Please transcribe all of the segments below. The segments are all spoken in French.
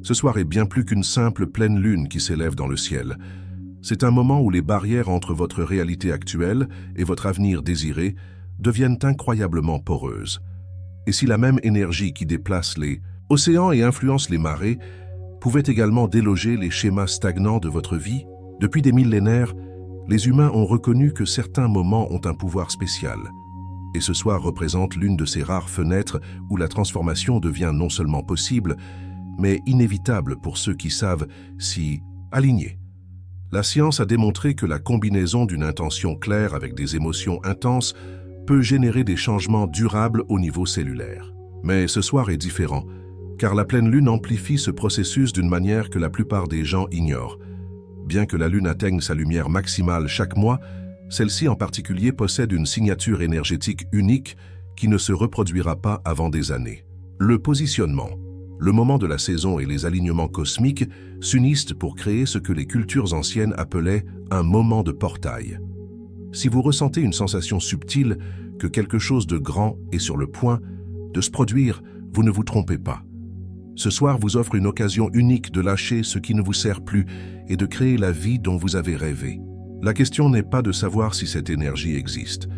Ce soir est bien plus qu'une simple pleine lune qui s'élève dans le ciel. C'est un moment où les barrières entre votre réalité actuelle et votre avenir désiré deviennent incroyablement poreuses. Et si la même énergie qui déplace les océans et influence les marées pouvait également déloger les schémas stagnants de votre vie, depuis des millénaires, les humains ont reconnu que certains moments ont un pouvoir spécial. Et ce soir représente l'une de ces rares fenêtres où la transformation devient non seulement possible, mais inévitable pour ceux qui savent s'y aligner. La science a démontré que la combinaison d'une intention claire avec des émotions intenses peut générer des changements durables au niveau cellulaire. Mais ce soir est différent, car la pleine lune amplifie ce processus d'une manière que la plupart des gens ignorent. Bien que la lune atteigne sa lumière maximale chaque mois, celle-ci en particulier possède une signature énergétique unique qui ne se reproduira pas avant des années. Le positionnement, le moment de la saison et les alignements cosmiques s'unissent pour créer ce que les cultures anciennes appelaient un moment de portail. Si vous ressentez une sensation subtile que quelque chose de grand est sur le point de se produire, vous ne vous trompez pas. Ce soir vous offre une occasion unique de lâcher ce qui ne vous sert plus et de créer la vie dont vous avez rêvé. La question n'est pas de savoir si cette énergie existe,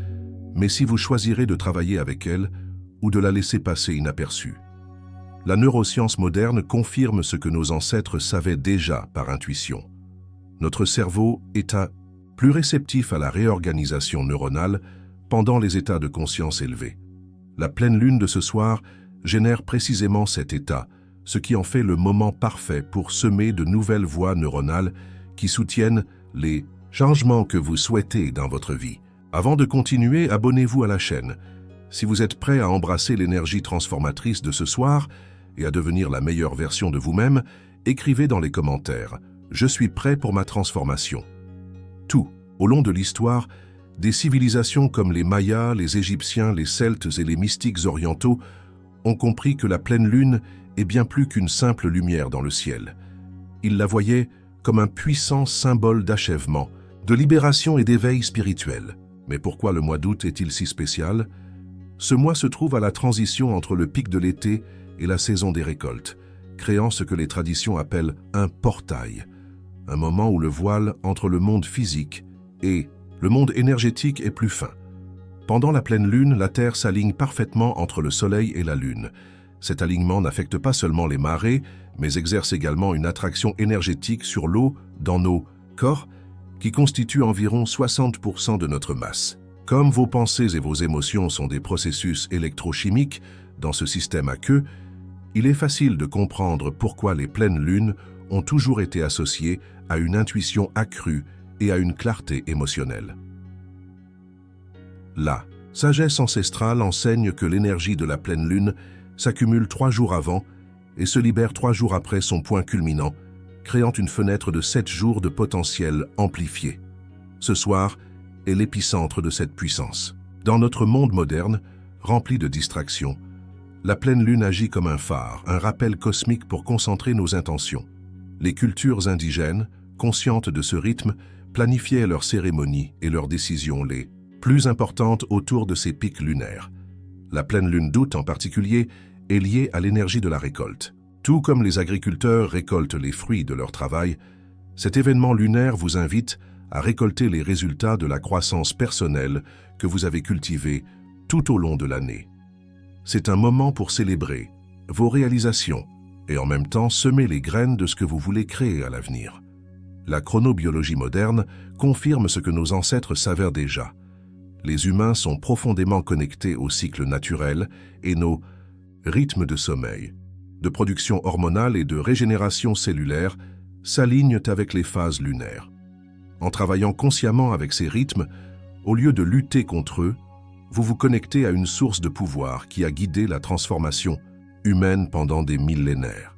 mais si vous choisirez de travailler avec elle ou de la laisser passer inaperçue. La neuroscience moderne confirme ce que nos ancêtres savaient déjà par intuition. Notre cerveau est plus réceptif à la réorganisation neuronale pendant les états de conscience élevés. La pleine lune de ce soir génère précisément cet état, ce qui en fait le moment parfait pour semer de nouvelles voies neuronales qui soutiennent les changements que vous souhaitez dans votre vie. Avant de continuer, abonnez-vous à la chaîne. Si vous êtes prêt à embrasser l'énergie transformatrice de ce soir et à devenir la meilleure version de vous-même, écrivez dans les commentaires « Je suis prêt pour ma transformation ». Tout, au long de l'histoire, des civilisations comme les Mayas, les Égyptiens, les Celtes et les mystiques orientaux ont compris que la pleine lune est bien plus qu'une simple lumière dans le ciel. Ils la voyaient comme un puissant symbole d'achèvement, de libération et d'éveil spirituel. Mais pourquoi le mois d'août est-il si spécial? Ce mois se trouve à la transition entre le pic de l'été et la saison des récoltes, créant ce que les traditions appellent un portail, un moment où le voile entre le monde physique et le monde énergétique est plus fin. Pendant la pleine lune, la Terre s'aligne parfaitement entre le Soleil et la Lune. Cet alignement n'affecte pas seulement les marées, mais exerce également une attraction énergétique sur l'eau dans nos corps, qui constitue environ 60% de notre masse. Comme vos pensées et vos émotions sont des processus électrochimiques dans ce système aqueux, il est facile de comprendre pourquoi les pleines lunes ont toujours été associées à une intuition accrue et à une clarté émotionnelle. La sagesse ancestrale enseigne que l'énergie de la pleine lune s'accumule 3 jours avant et se libère 3 jours après son point culminant, créant une fenêtre de 7 jours de potentiel amplifié. Ce soir est l'épicentre de cette puissance. Dans notre monde moderne, rempli de distractions, la pleine lune agit comme un phare, un rappel cosmique pour concentrer nos intentions. Les cultures indigènes, conscientes de ce rythme, planifiaient leurs cérémonies et leurs décisions les plus importantes autour de ces pics lunaires. La pleine lune d'août en particulier est liée à l'énergie de la récolte. Tout comme les agriculteurs récoltent les fruits de leur travail, cet événement lunaire vous invite à récolter les résultats de la croissance personnelle que vous avez cultivée tout au long de l'année. C'est un moment pour célébrer vos réalisations et en même temps semer les graines de ce que vous voulez créer à l'avenir. La chronobiologie moderne confirme ce que nos ancêtres savaient déjà. Les humains sont profondément connectés au cycle naturel et nos rythmes de sommeil, de production hormonale et de régénération cellulaire s'alignent avec les phases lunaires. En travaillant consciemment avec ces rythmes, au lieu de lutter contre eux, vous vous connectez à une source de pouvoir qui a guidé la transformation humaine pendant des millénaires.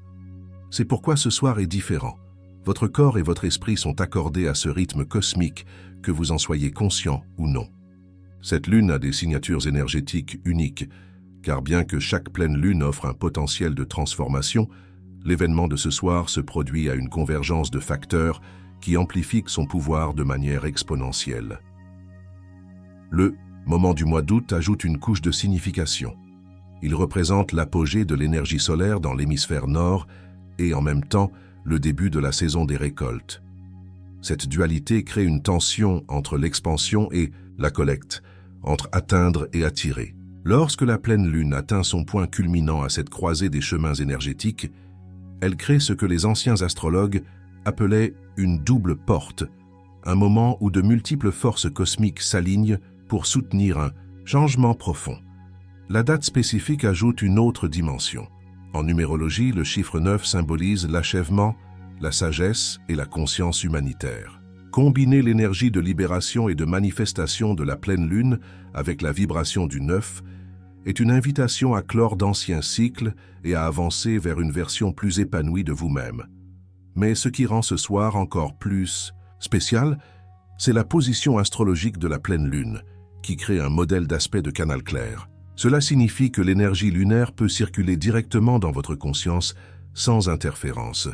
C'est pourquoi ce soir est différent. Votre corps et votre esprit sont accordés à ce rythme cosmique, que vous en soyez conscient ou non. Cette lune a des signatures énergétiques uniques, car bien que chaque pleine lune offre un potentiel de transformation, l'événement de ce soir se produit à une convergence de facteurs qui amplifient son pouvoir de manière exponentielle. Le moment du mois d'août ajoute une couche de signification. Il représente l'apogée de l'énergie solaire dans l'hémisphère nord et en même temps le début de la saison des récoltes. Cette dualité crée une tension entre l'expansion et la collecte, entre atteindre et attirer. Lorsque la pleine lune atteint son point culminant à cette croisée des chemins énergétiques, elle crée ce que les anciens astrologues appelaient une double porte, un moment où de multiples forces cosmiques s'alignent pour soutenir un changement profond. La date spécifique ajoute une autre dimension. En numérologie, le chiffre 9 symbolise l'achèvement, la sagesse et la conscience humanitaire. Combiner l'énergie de libération et de manifestation de la pleine lune avec la vibration du 9 est une invitation à clore d'anciens cycles et à avancer vers une version plus épanouie de vous-même. Mais ce qui rend ce soir encore plus spécial, c'est la position astrologique de la pleine lune, qui crée un modèle d'aspect de canal clair. Cela signifie que l'énergie lunaire peut circuler directement dans votre conscience sans interférence.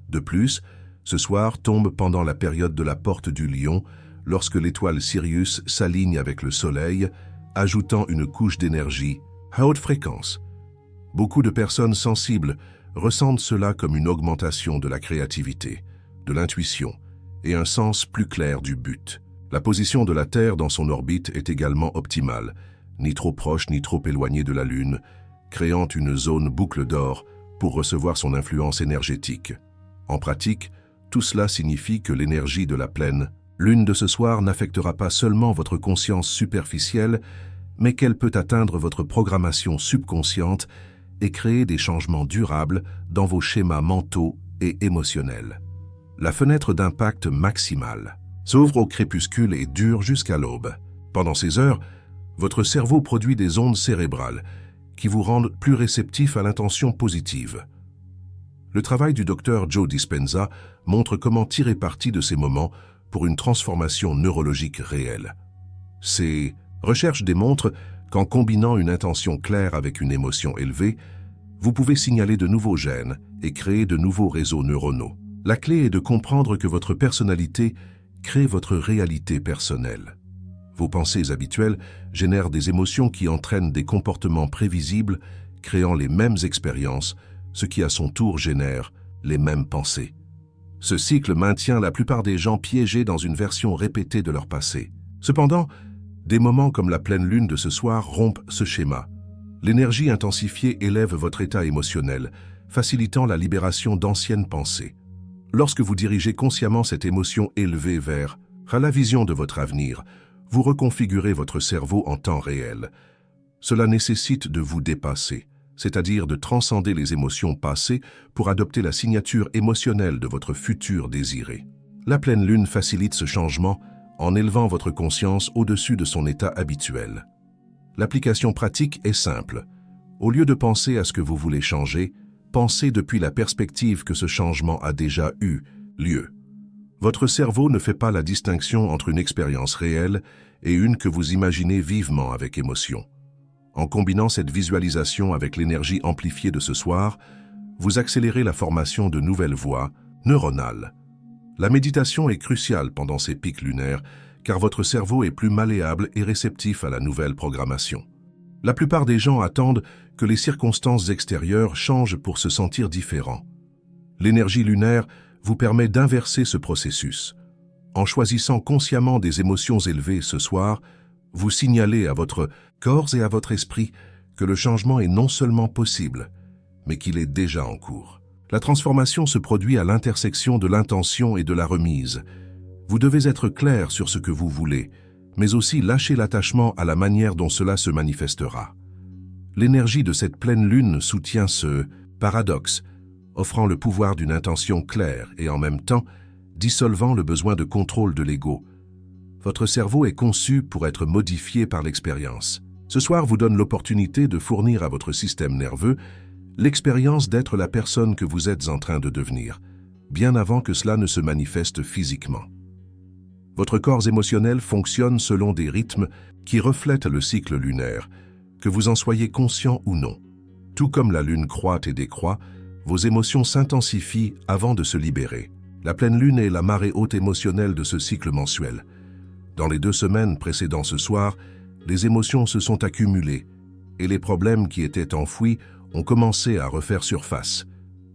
De plus, ce soir tombe pendant la période de la porte du lion, lorsque l'étoile Sirius s'aligne avec le soleil, ajoutant une couche d'énergie à haute fréquence. Beaucoup de personnes sensibles ressentent cela comme une augmentation de la créativité, de l'intuition et un sens plus clair du but. La position de la Terre dans son orbite est également optimale, ni trop proche ni trop éloignée de la Lune, créant une zone boucle d'or pour recevoir son influence énergétique. En pratique, tout cela signifie que l'énergie de la pleine lune de ce soir n'affectera pas seulement votre conscience superficielle, mais qu'elle peut atteindre votre programmation subconsciente et créer des changements durables dans vos schémas mentaux et émotionnels. La fenêtre d'impact maximale s'ouvre au crépuscule et dure jusqu'à l'aube. Pendant ces heures, votre cerveau produit des ondes cérébrales qui vous rendent plus réceptif à l'intention positive. Le travail du docteur Joe Dispenza montre comment tirer parti de ces moments pour une transformation neurologique réelle. Ces recherches démontrent qu'en combinant une intention claire avec une émotion élevée, vous pouvez signaler de nouveaux gènes et créer de nouveaux réseaux neuronaux. La clé est de comprendre que votre personnalité crée votre réalité personnelle. Vos pensées habituelles génèrent des émotions qui entraînent des comportements prévisibles, créant les mêmes expériences, ce qui à son tour génère les mêmes pensées. Ce cycle maintient la plupart des gens piégés dans une version répétée de leur passé. Cependant, des moments comme la pleine lune de ce soir rompent ce schéma. L'énergie intensifiée élève votre état émotionnel, facilitant la libération d'anciennes pensées. Lorsque vous dirigez consciemment cette émotion élevée vers la vision de votre avenir, vous reconfigurez votre cerveau en temps réel. Cela nécessite de vous dépasser, c'est-à-dire de transcender les émotions passées pour adopter la signature émotionnelle de votre futur désiré. La pleine lune facilite ce changement en élevant votre conscience au-dessus de son état habituel. L'application pratique est simple. Au lieu de penser à ce que vous voulez changer, pensez depuis la perspective que ce changement a déjà eu lieu. Votre cerveau ne fait pas la distinction entre une expérience réelle et une que vous imaginez vivement avec émotion. En combinant cette visualisation avec l'énergie amplifiée de ce soir, vous accélérez la formation de nouvelles voies neuronales. La méditation est cruciale pendant ces pics lunaires, car votre cerveau est plus malléable et réceptif à la nouvelle programmation. La plupart des gens attendent que les circonstances extérieures changent pour se sentir différents. L'énergie lunaire vous permet d'inverser ce processus. En choisissant consciemment des émotions élevées ce soir, vous signalez à votre corps et à votre esprit que le changement est non seulement possible, mais qu'il est déjà en cours. La transformation se produit à l'intersection de l'intention et de la remise. Vous devez être clair sur ce que vous voulez, mais aussi lâcher l'attachement à la manière dont cela se manifestera. L'énergie de cette pleine lune soutient ce paradoxe, offrant le pouvoir d'une intention claire et en même temps dissolvant le besoin de contrôle de l'ego. Votre cerveau est conçu pour être modifié par l'expérience. Ce soir vous donne l'opportunité de fournir à votre système nerveux l'expérience d'être la personne que vous êtes en train de devenir, bien avant que cela ne se manifeste physiquement. Votre corps émotionnel fonctionne selon des rythmes qui reflètent le cycle lunaire, que vous en soyez conscient ou non. Tout comme la lune croît et décroît, vos émotions s'intensifient avant de se libérer. La pleine lune est la marée haute émotionnelle de ce cycle mensuel. Dans les 2 semaines précédant ce soir, les émotions se sont accumulées et les problèmes qui étaient enfouis ont commencé à refaire surface.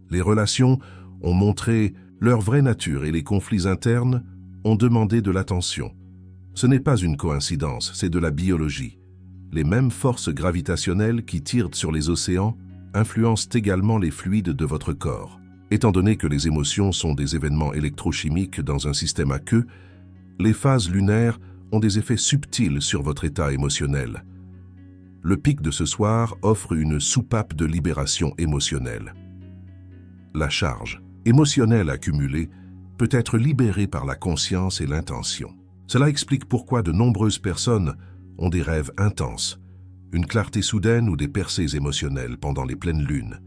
Les relations ont montré leur vraie nature et les conflits internes ont demandé de l'attention. Ce n'est pas une coïncidence, c'est de la biologie. Les mêmes forces gravitationnelles qui tirent sur les océans influencent également les fluides de votre corps. Étant donné que les émotions sont des événements électrochimiques dans un système aqueux, les phases lunaires ont des effets subtils sur votre état émotionnel. Le pic de ce soir offre une soupape de libération émotionnelle. La charge émotionnelle accumulée peut être libérée par la conscience et l'intention. Cela explique pourquoi de nombreuses personnes ont des rêves intenses, une clarté soudaine ou des percées émotionnelles pendant les pleines lunes.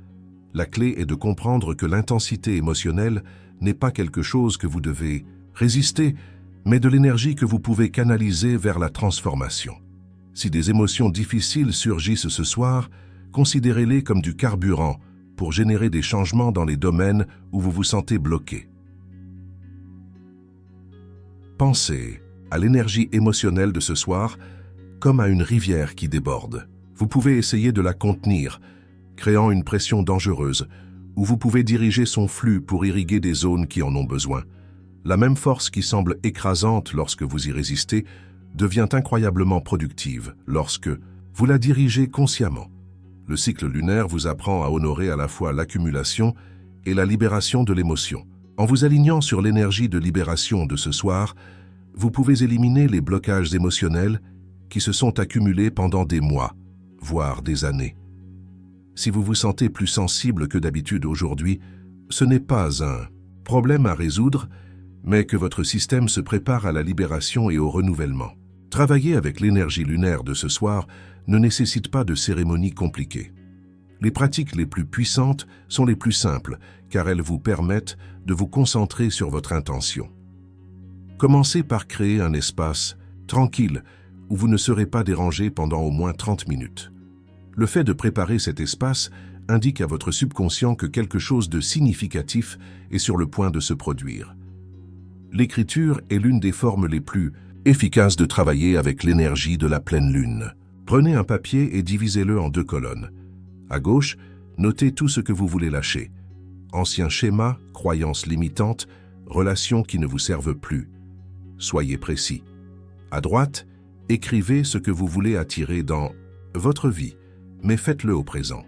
La clé est de comprendre que l'intensité émotionnelle n'est pas quelque chose que vous devez résister, mais de l'énergie que vous pouvez canaliser vers la transformation. Si des émotions difficiles surgissent ce soir, considérez-les comme du carburant pour générer des changements dans les domaines où vous vous sentez bloqué. Pensez à l'énergie émotionnelle de ce soir comme à une rivière qui déborde. Vous pouvez essayer de la contenir, créant une pression dangereuse, ou vous pouvez diriger son flux pour irriguer des zones qui en ont besoin. La même force qui semble écrasante lorsque vous y résistez devient incroyablement productive lorsque vous la dirigez consciemment. Le cycle lunaire vous apprend à honorer à la fois l'accumulation et la libération de l'émotion. En vous alignant sur l'énergie de libération de ce soir, vous pouvez éliminer les blocages émotionnels qui se sont accumulés pendant des mois, voire des années. Si vous vous sentez plus sensible que d'habitude aujourd'hui, ce n'est pas un problème à résoudre, mais que votre système se prépare à la libération et au renouvellement. Travailler avec l'énergie lunaire de ce soir ne nécessite pas de cérémonies compliquées. Les pratiques les plus puissantes sont les plus simples, car elles vous permettent de vous concentrer sur votre intention. Commencez par créer un espace tranquille où vous ne serez pas dérangé pendant au moins 30 minutes. Le fait de préparer cet espace indique à votre subconscient que quelque chose de significatif est sur le point de se produire. L'écriture est l'une des formes les plus efficaces de travailler avec l'énergie de la pleine lune. Prenez un papier et divisez-le en 2 colonnes. À gauche, notez tout ce que vous voulez lâcher. Anciens schémas, croyances limitantes, relations qui ne vous servent plus. Soyez précis. À droite, écrivez ce que vous voulez attirer dans votre vie, mais faites-le au présent.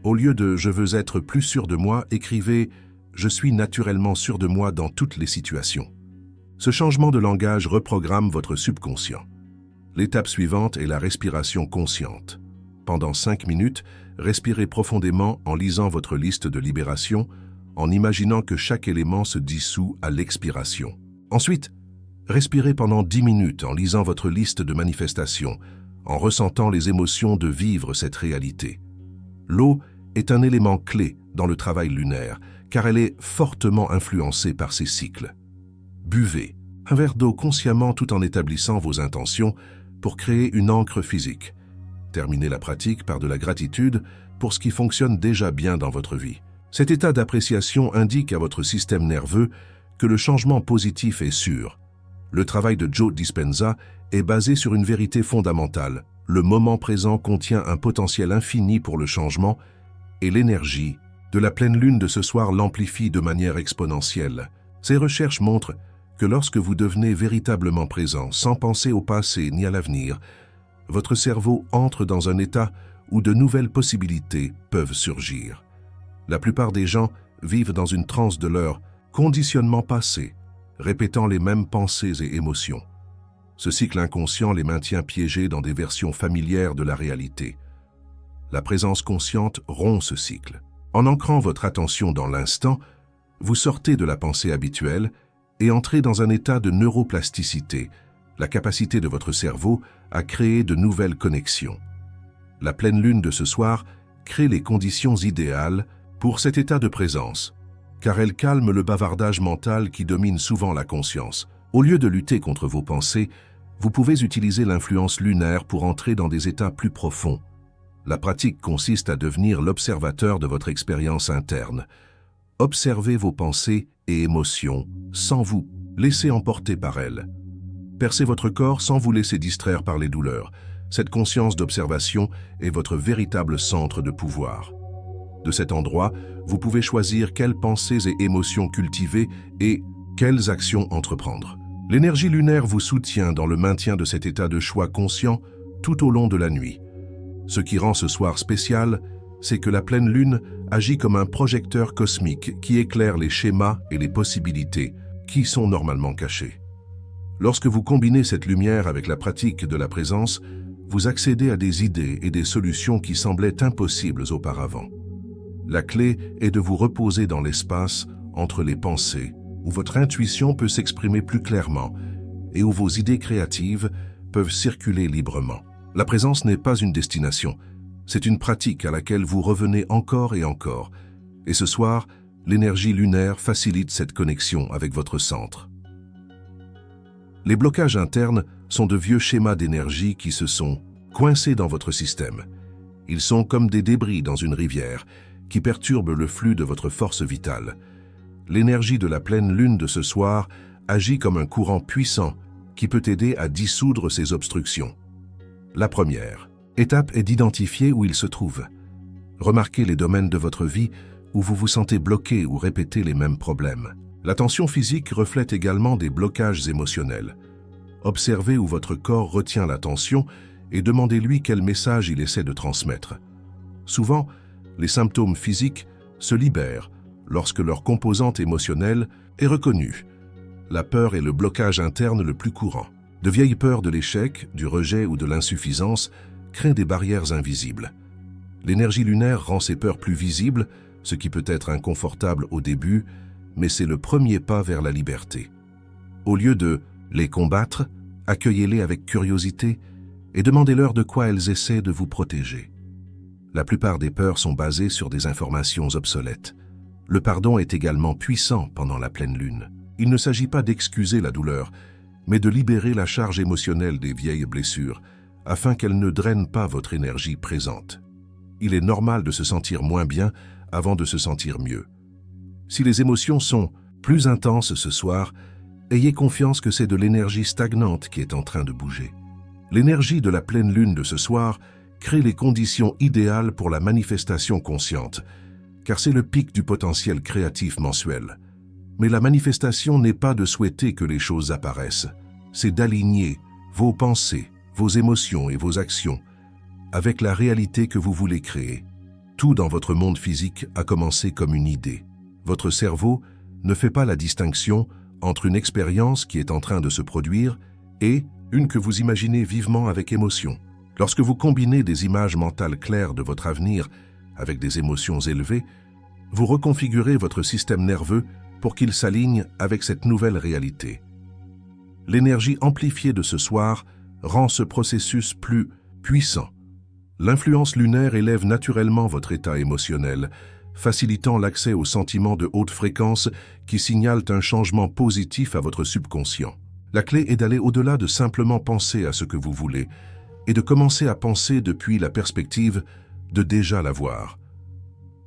Au lieu de « je veux être plus sûr de moi », écrivez « je suis naturellement sûr de moi dans toutes les situations ». Ce changement de langage reprogramme votre subconscient. L'étape suivante est la respiration consciente. Pendant 5 minutes, respirez profondément en lisant votre liste de libération, en imaginant que chaque élément se dissout à l'expiration. Ensuite, respirez pendant 10 minutes en lisant votre liste de manifestations, en ressentant les émotions de vivre cette réalité. L'eau est un élément clé dans le travail lunaire, car elle est fortement influencée par ces cycles. Buvez un verre d'eau consciemment tout en établissant vos intentions pour créer une ancre physique. Terminez la pratique par de la gratitude pour ce qui fonctionne déjà bien dans votre vie. Cet état d'appréciation indique à votre système nerveux que le changement positif est sûr. Le travail de Joe Dispenza est basé sur une vérité fondamentale. Le moment présent contient un potentiel infini pour le changement et l'énergie de la pleine lune de ce soir l'amplifie de manière exponentielle. Ces recherches montrent que lorsque vous devenez véritablement présent, sans penser au passé ni à l'avenir, votre cerveau entre dans un état où de nouvelles possibilités peuvent surgir. La plupart des gens vivent dans une transe de leur conditionnement passé, répétant les mêmes pensées et émotions. Ce cycle inconscient les maintient piégés dans des versions familières de la réalité. La présence consciente rompt ce cycle. En ancrant votre attention dans l'instant, vous sortez de la pensée habituelle et entrez dans un état de neuroplasticité, la capacité de votre cerveau à créer de nouvelles connexions. La pleine lune de ce soir crée les conditions idéales pour cet état de présence, car elle calme le bavardage mental qui domine souvent la conscience. Au lieu de lutter contre vos pensées, vous pouvez utiliser l'influence lunaire pour entrer dans des états plus profonds. La pratique consiste à devenir l'observateur de votre expérience interne. Observez vos pensées et émotions sans vous laisser emporter par elles. Percez votre corps sans vous laisser distraire par les douleurs. Cette conscience d'observation est votre véritable centre de pouvoir. De cet endroit, vous pouvez choisir quelles pensées et émotions cultiver et quelles actions entreprendre. L'énergie lunaire vous soutient dans le maintien de cet état de choix conscient tout au long de la nuit. Ce qui rend ce soir spécial, c'est que la pleine lune agit comme un projecteur cosmique qui éclaire les schémas et les possibilités qui sont normalement cachés. Lorsque vous combinez cette lumière avec la pratique de la présence, vous accédez à des idées et des solutions qui semblaient impossibles auparavant. La clé est de vous reposer dans l'espace entre les pensées, où votre intuition peut s'exprimer plus clairement et où vos idées créatives peuvent circuler librement. La présence n'est pas une destination, c'est une pratique à laquelle vous revenez encore et encore. Et ce soir, l'énergie lunaire facilite cette connexion avec votre centre. Les blocages internes sont de vieux schémas d'énergie qui se sont coincés dans votre système. Ils sont comme des débris dans une rivière qui perturbent le flux de votre force vitale. L'énergie de la pleine lune de ce soir agit comme un courant puissant qui peut aider à dissoudre ces obstructions. La première étape est d'identifier où ils se trouvent. Remarquez les domaines de votre vie où vous vous sentez bloqué ou répétez les mêmes problèmes. La tension physique reflète également des blocages émotionnels. Observez où votre corps retient la tension et demandez-lui quel message il essaie de transmettre. Souvent, les symptômes physiques se libèrent lorsque leur composante émotionnelle est reconnue. La peur est le blocage interne le plus courant. De vieilles peurs de l'échec, du rejet ou de l'insuffisance créent des barrières invisibles. L'énergie lunaire rend ces peurs plus visibles, ce qui peut être inconfortable au début, mais c'est le premier pas vers la liberté. Au lieu de les combattre, accueillez-les avec curiosité et demandez-leur de quoi elles essaient de vous protéger. La plupart des peurs sont basées sur des informations obsolètes. Le pardon est également puissant pendant la pleine lune. Il ne s'agit pas d'excuser la douleur, mais de libérer la charge émotionnelle des vieilles blessures, afin qu'elles ne drainent pas votre énergie présente. Il est normal de se sentir moins bien avant de se sentir mieux. Si les émotions sont plus intenses ce soir, ayez confiance que c'est de l'énergie stagnante qui est en train de bouger. L'énergie de la pleine lune de ce soir crée les conditions idéales pour la manifestation consciente, car c'est le pic du potentiel créatif mensuel. Mais la manifestation n'est pas de souhaiter que les choses apparaissent, c'est d'aligner vos pensées, vos émotions et vos actions avec la réalité que vous voulez créer. Tout dans votre monde physique a commencé comme une idée. Votre cerveau ne fait pas la distinction entre une expérience qui est en train de se produire et une que vous imaginez vivement avec émotion. Lorsque vous combinez des images mentales claires de votre avenir avec des émotions élevées, vous reconfigurez votre système nerveux pour qu'il s'aligne avec cette nouvelle réalité. L'énergie amplifiée de ce soir rend ce processus plus puissant. L'influence lunaire élève naturellement votre état émotionnel, facilitant l'accès aux sentiments de haute fréquence qui signalent un changement positif à votre subconscient. La clé est d'aller au-delà de simplement penser à ce que vous voulez et de commencer à penser depuis la perspective de déjà l'avoir.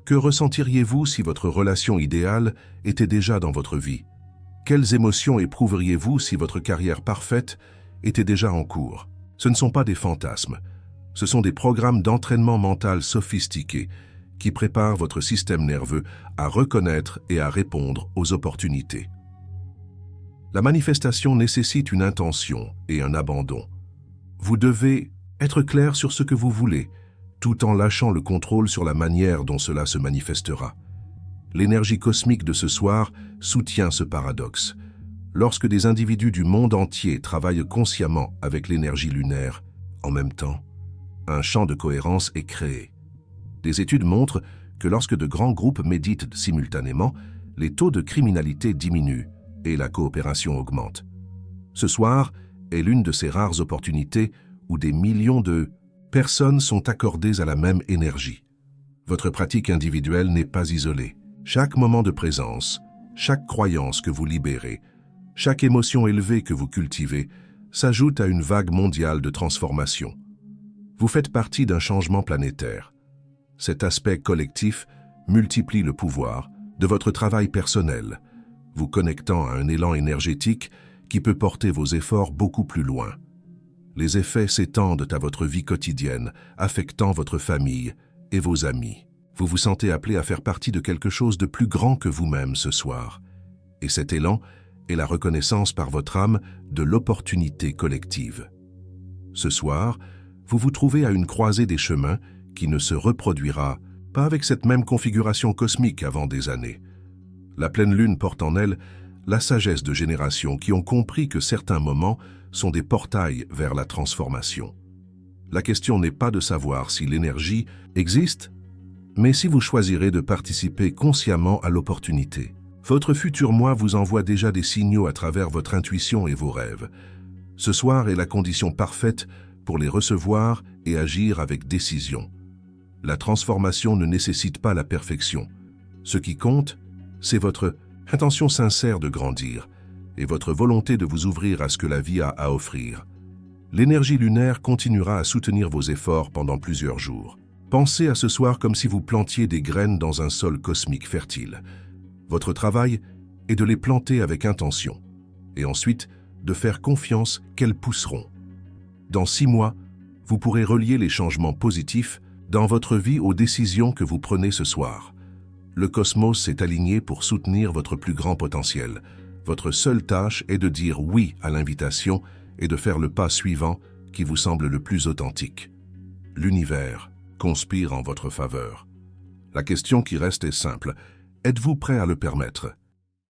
Que ressentiriez-vous si votre relation idéale était déjà dans votre vie? Quelles émotions éprouveriez-vous si votre carrière parfaite était déjà en cours? Ce ne sont pas des fantasmes. Ce sont des programmes d'entraînement mental sophistiqués qui préparent votre système nerveux à reconnaître et à répondre aux opportunités. La manifestation nécessite une intention et un abandon. Vous devez être clair sur ce que vous voulez, tout en lâchant le contrôle sur la manière dont cela se manifestera. L'énergie cosmique de ce soir soutient ce paradoxe. Lorsque des individus du monde entier travaillent consciemment avec l'énergie lunaire, en même temps, un champ de cohérence est créé. Des études montrent que lorsque de grands groupes méditent simultanément, les taux de criminalité diminuent et la coopération augmente. Ce soir est l'une de ces rares opportunités où des millions de personnes sont accordées à la même énergie. Votre pratique individuelle n'est pas isolée. Chaque moment de présence, chaque croyance que vous libérez, chaque émotion élevée que vous cultivez s'ajoute à une vague mondiale de transformation. Vous faites partie d'un changement planétaire. Cet aspect collectif multiplie le pouvoir de votre travail personnel, vous connectant à un élan énergétique qui peut porter vos efforts beaucoup plus loin. Les effets s'étendent à votre vie quotidienne, affectant votre famille et vos amis. Vous vous sentez appelé à faire partie de quelque chose de plus grand que vous-même ce soir. Et cet élan est la reconnaissance par votre âme de l'opportunité collective. Ce soir, vous vous trouvez à une croisée des chemins qui ne se reproduira pas avec cette même configuration cosmique avant des années. La pleine lune porte en elle la sagesse de générations qui ont compris que certains moments sont des portails vers la transformation. La question n'est pas de savoir si l'énergie existe, mais si vous choisirez de participer consciemment à l'opportunité. Votre futur moi vous envoie déjà des signaux à travers votre intuition et vos rêves. Ce soir est la condition parfaite pour les recevoir et agir avec décision. La transformation ne nécessite pas la perfection. Ce qui compte, c'est votre intention sincère de grandir et votre volonté de vous ouvrir à ce que la vie a à offrir. L'énergie lunaire continuera à soutenir vos efforts pendant plusieurs jours. Pensez à ce soir comme si vous plantiez des graines dans un sol cosmique fertile. Votre travail est de les planter avec intention et ensuite de faire confiance qu'elles pousseront. Dans 6 mois, vous pourrez relier les changements positifs dans votre vie aux décisions que vous prenez ce soir. Le cosmos s'est aligné pour soutenir votre plus grand potentiel. Votre seule tâche est de dire oui à l'invitation et de faire le pas suivant qui vous semble le plus authentique. L'univers conspire en votre faveur. La question qui reste est simple. Êtes-vous prêt à le permettre?